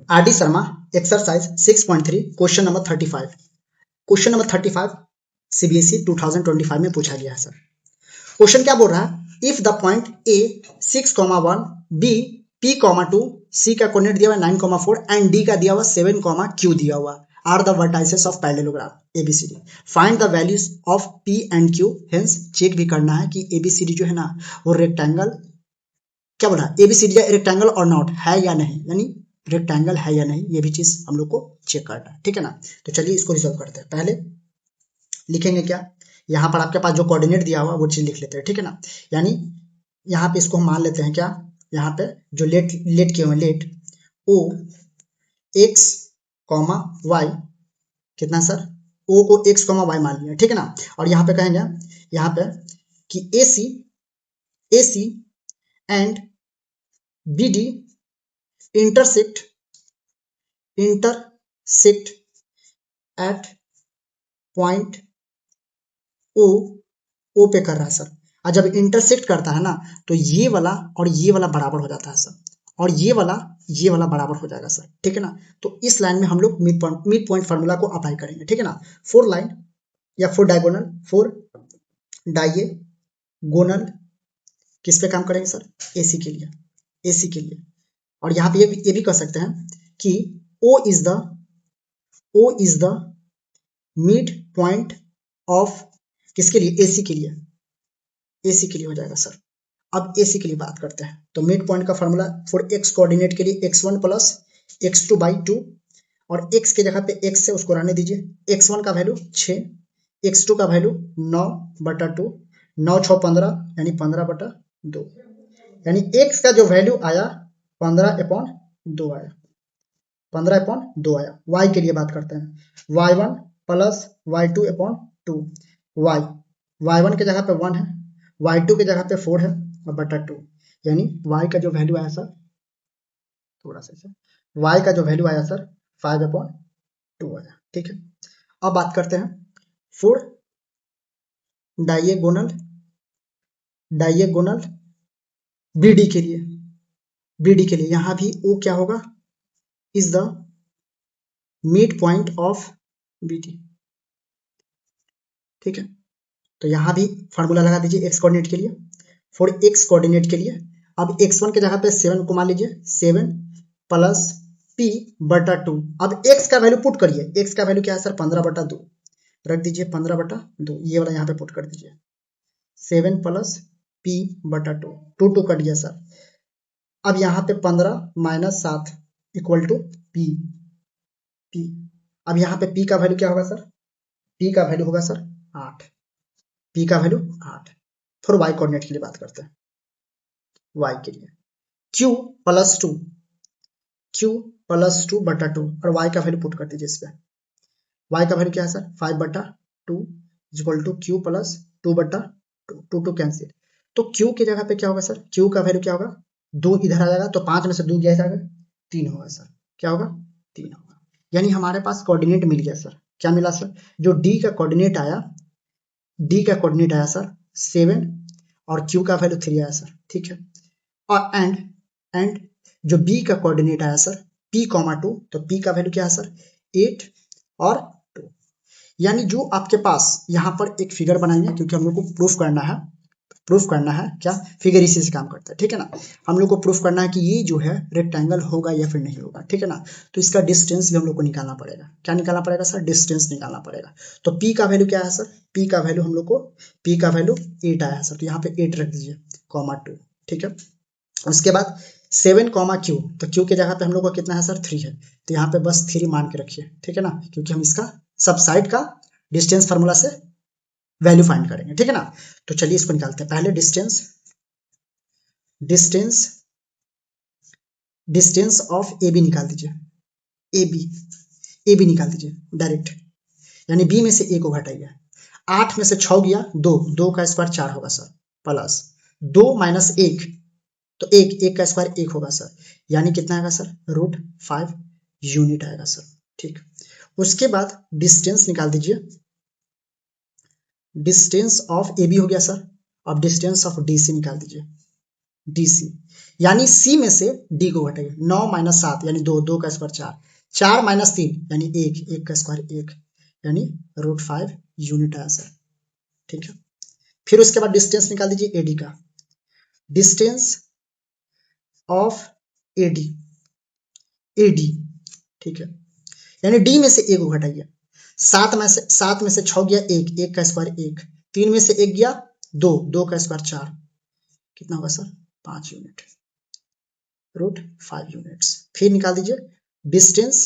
RD. Sharma exercise 6.3 question number 35। Question number 35 CBSE 2025 में पूछा गया है सर। क्वेश्चन क्या बोल रहा है, if the point A 6,1 B p,2 C का कोऑर्डिनेट दिया हुआ 9,4 एंड डी का दिया हुआ 7,q दिया हुआ are the vertices of parallelogram ABCD, find the values of p and q। Hence check भी करना है कि एबीसीडी जो है ना वो रेक्टेंगल, क्या बोल रहा है, एबीसीडी रेक्टेंगल और नॉट है या नहीं, यानी रेक्टेंगल है या नहीं, ये भी चीज हम लोग को चेक करना है, ठीक है ना। तो चलिए इसको रिजॉल्व करते हैं। पहले लिखेंगे क्या, यहाँ पर आपके पास जो कोऑर्डिनेट दिया हुआ वो चीज लिख लेते हैं, ठीक है ना। यानी यहाँ पे इसको हम मान लेते हैं क्या, यहाँ पे जो लेट किए हुए लेट ओ एक्स कॉमा वाई, कितना सर, ओ को एक्स कॉमा वाई मान लिया, ठीक है ना। और यहाँ पे कहेंगे यहाँ पे कि A C and B D intersect at point O पे कर रहा है सर। और जब इंटरसेक्ट करता है ना तो ये वाला और ये वाला बराबर हो जाता है सर, और ये वाला बराबर हो जाएगा सर, ठीक है ना। तो इस लाइन में हम लोग मिड पॉइंट फार्मूला को अप्लाई करेंगे, ठीक है ना। फोर लाइन या फोर डायगोनल किस पे काम करेंगे सर, एसी के लिए। और यहाँ पे ये भी कह सकते हैं कि O is the mid point of किसके लिए, एसी के लिए हो जाएगा सर। अब एसी के लिए बात करते हैं तो मिड पॉइंट का फार्मूला फॉर एक्स कोऑर्डिनेट के लिए x1 प्लस x2/2, और x के जगह पे x से उसको रहने दीजिए, x1 का वैल्यू 6, x2 का वैल्यू 9/2, 9 6 15 यानी 15/2, यानी x का जो वैल्यू आया 15/2 आया, 15/2 आया। y के लिए बात करते हैं, y1 प्लस y2/2, y1 के जगह पे 1 है, y2 के जगह पे 4 है और बटा 2, यानी y का जो वैल्यू आया सर, थोड़ा सा y का जो वैल्यू आया सर 5/2 आया, ठीक है। अब बात करते हैं फोर डायगोनल बीडी के लिए, यहां भी O क्या होगा, is the mid point of BD, ठीक है। तो यहां भी फार्मूला लगा दीजिए x कोऑर्डिनेट के लिए, फॉर x कोऑर्डिनेट के लिए। अब x1 के जगह पे 7 को मान लीजिए, 7 प्लस p/2। अब x का वैल्यू पुट करिए, x का वैल्यू क्या है सर 15/2, रख दीजिए 15/2, ये वाला यहाँ पे पुट कर दीजिए, 7 प्लस p/2, 2 कट गया सर। अब यहाँ पे 15 माइनस 7 इक्वल टू p। अब यहाँ पे p का वैल्यू क्या होगा सर, p का वैल्यू होगा सर 8, p का वैल्यू 8। फिर y कोऑर्डिनेट के लिए बात करते हैं, y के लिए q प्लस 2/2 और y का वैल्यू पुट कर दीजिए इस पे, y का वैल्यू क्या है sir 5/2 equal to q plus 2/2, 2 cancel. तो q की जगह पे क्या होगा सर, q का वैल्यू क्या होगा, 2 इधर आ जाएगा तो 5 में से 2 गया जाएगा, 3 होगा सर, क्या होगा 3 होगा। यानी हमारे पास कोऑर्डिनेट मिल गया सर, क्या मिला सर, जो d का कोऑर्डिनेट आया सर 7 और q का वैल्यू 3 आया सर, ठीक है। और एंड जो b का कोऑर्डिनेट आया सर p,2, तो p का वैल्यू क्या है सर 8 और 2। यानी जो आपके पास यहाँ पर एक फिगर बनाएंगे, क्योंकि हम लोग को प्रूफ करना है क्या, फिगर इसी से काम करता है, ठीक है ना। हम लोग को प्रूफ करना है कि ये जो है रेक्टेंगल होगा या फिर नहीं होगा, ठीक है ना। तो इसका डिस्टेंस भी हम लोग को निकालना पड़ेगा, क्या निकालना पड़ेगा सर, डिस्टेंस निकालना पड़ेगा। तो p का वैल्यू क्या है सर, p का वैल्यू हम लोग को 8 आया है सर, तो यहाँ पे 8 रख दीजिए, 2, ठीक है। उसके बाद 7, q, तो q के जगह पे हम लोग को कितना है सर 3 है, तो यहाँ पे बस 3 मान के रखिए, ठीक है ना, क्योंकि हम इसका सब साइड का डिस्टेंस फार्मूला से वैल्यू फाइंड करेंगे, ठीक है ना। तो चलिए इसको निकालते हैं, पहले डिस्टेंस ऑफ ए बी निकाल दीजिए, ए बी निकाल दीजिए डायरेक्ट, यानी बी में से ए को घटाइए, 8 में से 6 गया 2 का स्क्वायर 4 होगा सर, प्लस 2 माइनस 1, तो 1 का स्क्वायर 1 होगा सर, यानी कितना आएगा सर √5 यूनिट आएगा सर, ठीक। उसके बाद डिस्टेंस निकाल दीजिए, डिस्टेंस ऑफ ए बी हो गया सर, अब डिस्टेंस ऑफ डी सी निकाल दीजिए, डी सी, यानी सी में से डी को घटाइए। 9 माइनस 7 यानी 2, 2 का स्क्वायर 4, 4 माइनस 3 यानी 1, 1 का स्क्वायर 1, यानी √5 यूनिट आया सर। ठीक है, फिर उसके बाद डिस्टेंस निकाल दीजिए एडी का। डिस्टेंस ऑफ एडी, एडी, ठीक है, यानी डी में से ए को घटाइए। 7 में से 6 गया 1, 1 का स्क्वायर 1, 3 में से 1 गया 2, 2 का स्क्वायर 4, कितना होगा सर 5 यूनिट, √5 यूनिट्स। फिर निकाल दीजिए डिस्टेंस,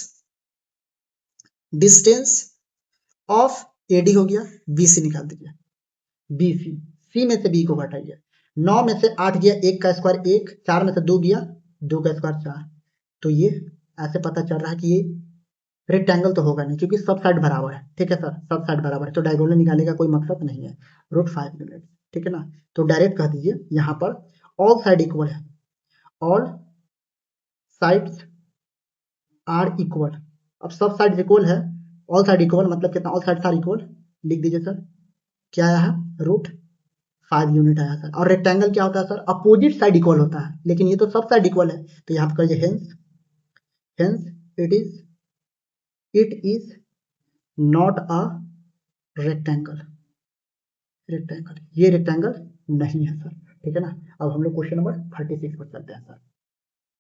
डिस्टेंस ऑफ एडी हो गया, बीसी निकाल दीजिए, बीसी, सी में से बी को घटाइए। 9 में से 8 गया 1 का स्क्वायर 1, 4 में से 2 गया 2 का स्क्वायर 4, तो ये ऐसे पता चल रहा है कि ये रेक्टेंगल तो होगा नहीं क्योंकि सब साइड बराबर है। ठीक है सर, सब साइड बराबर है तो डायगोनल निकालने का कोई मकसद नहीं है, √5 यूनिट। ठीक है ना, तो डायरेक्ट कह दीजिए यहाँ पर ऑल साइड इक्वल है, ऑल साइड्स आर इक्वल। अब सब साइड इक्वल है, ऑल साइड इक्वल मतलब कितना, ऑल साइड्स आर इक्वल, लिख दीजिए सर, क्या आया है √5 यूनिट आया सर। और रेक्टेंगल क्या होता है सर, अपोजिट साइड इक्वल होता है, लेकिन ये तो सब साइड इक्वल है, तो यहाँ पर कहिए hence, hence it is not a rectangle, rectangle, ये रेक्टेंगल नहीं है सर। ठीक है ना, अब हम लोग क्वेश्चन नंबर 36 पर चलते हैं सर।